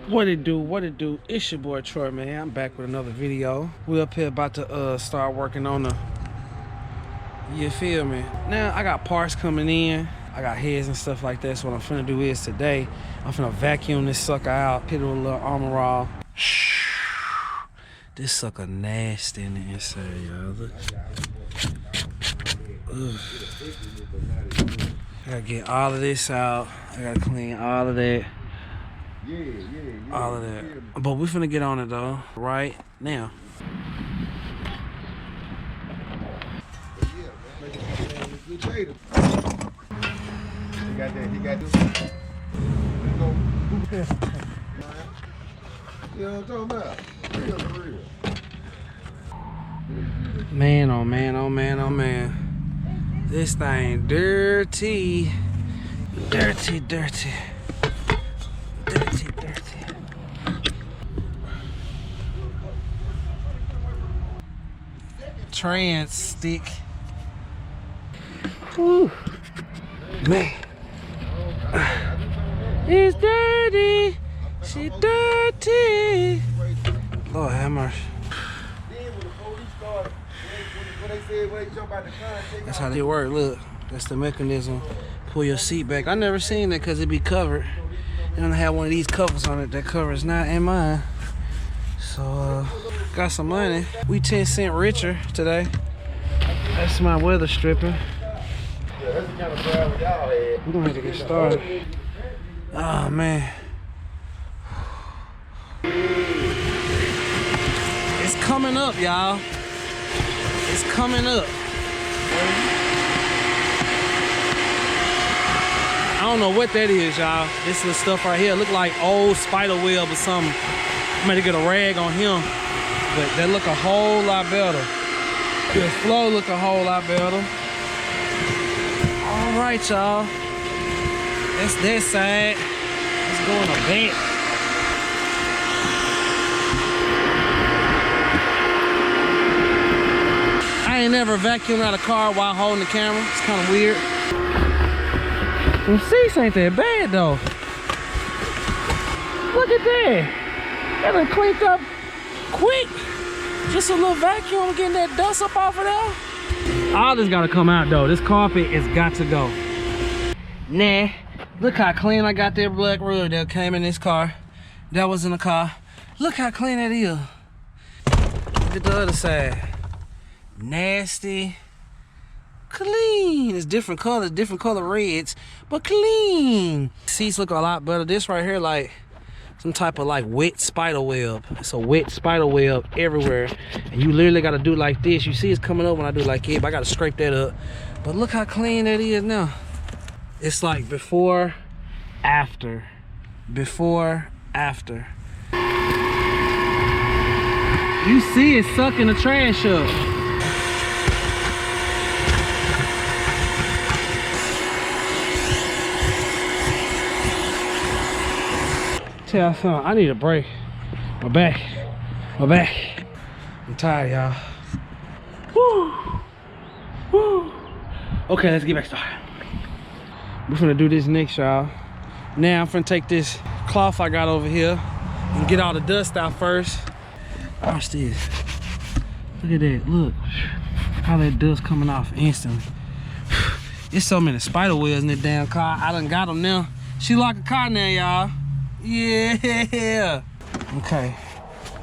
What it do? It's your boy Troy, man. I'm back with another video. We up here about to start working on the, you feel me? Now I got parts coming in. I got heads and stuff like that. So what I'm finna do is today, I'm finna vacuum this sucker out, hit it with a little armor raw. This sucker nasty in the inside, y'all. Look. Ugh. I gotta get all of this out. I gotta clean all of that. All of that. But we finna get on it though, right now. He got that. He got this. You know what I'm talking about? Real. Man, oh man, oh man, oh man. This thing dirty. Dirty. Trans stick. Whew. Man. It's dirty. She dirty. Lord have mercy. That's how they work. Look, that's the mechanism. Pull your seat back. I never seen that because it be covered. They don't have one of these covers on it. That cover is not in mine. So, got some money. We 10 cents richer today. That's my weather stripping. Yeah, that's the kind of driver y'all had. We're gonna have to get started. Oh man. It's coming up, y'all. It's coming up. I don't know what that is, y'all. This is the stuff right here. Look like old spider web or something. I'm gonna get a rag on him, but that look a whole lot better. The flow look a whole lot better. All right, y'all. That's that side. Let's go in the back. I ain't never vacuumed out a car while holding the camera. It's kind of weird. The seats ain't that bad though. Look at that. That done cleaned up quick. Just a little vacuum getting that dust up off of there. All this gotta come out though. This carpet is got to go. Nah, look how clean I got that black rug that came in this car. That was in the car. Look how clean that is. Look at the other side. Nasty. Clean. It's different colors, different color reds, but clean. Seats look a lot better. This right here like some type of like wet spider web. It's a wet spider web everywhere. And you literally gotta do like this. You see it's coming up when I do like it, but I gotta scrape that up. But look how clean that is now. It's like before, after. Before, after. You see it sucking the trash up. Tell you something, I need a break. My back. I'm tired, y'all. Woo. Okay, let's get back started. We're finna do this next, y'all. Now I'm finna take this cloth I got over here and get all the dust out first. Watch this. Look at that, look. How that dust coming off instantly. There's so many spider webs in that damn car. I done got them now. She like a car now, y'all. Yeah. Okay,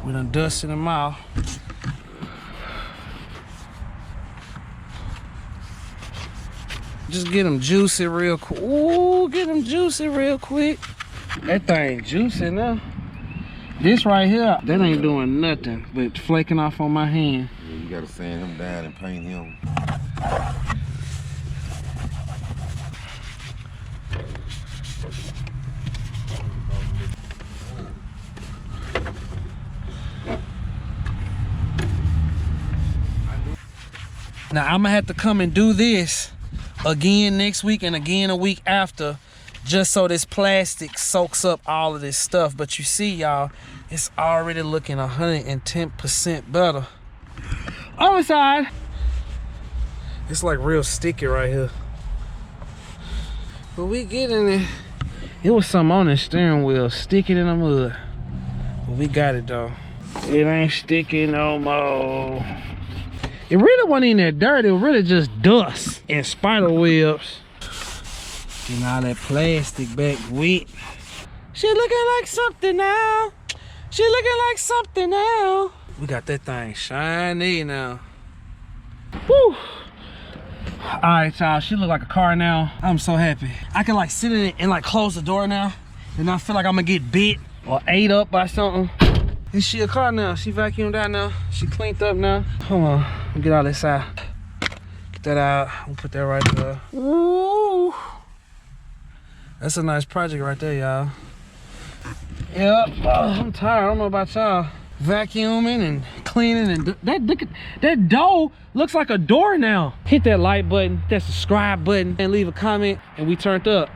we done dusted them out. Just get them juicy real quick. Ooh, get them juicy real quick. That thing juicy now. This right here, that ain't doing nothing but flaking off on my hand. Yeah, you gotta sand him down and paint him. Now I'm gonna have to come and do this again next week and again a week after, just so this plastic soaks up all of this stuff. But you see, y'all, it's already looking 110% better. Other side. It's like real sticky right here. But we getting it. It was something on the steering wheel, sticking in the mud. But we got it though. It ain't sticky no more. It really wasn't even that dirt. It was really just dust and spider webs. Getting all that plastic back wet. She looking like something now. She looking like something now. We got that thing shiny now. Woo! All right, y'all, she look like a car now. I'm so happy. I can like sit in it and like close the door now and I feel like I'm gonna get bit or ate up by something. And she a car now. She vacuumed out now. She cleaned up now. Hold on, let me get all this out. Get that out, we'll put that right there. Ooh. That's a nice project right there, y'all. Yep, I'm tired, I don't know about y'all. Vacuuming and cleaning and that door looks like a door now. Hit that like button, that subscribe button, and leave a comment, and we turned up.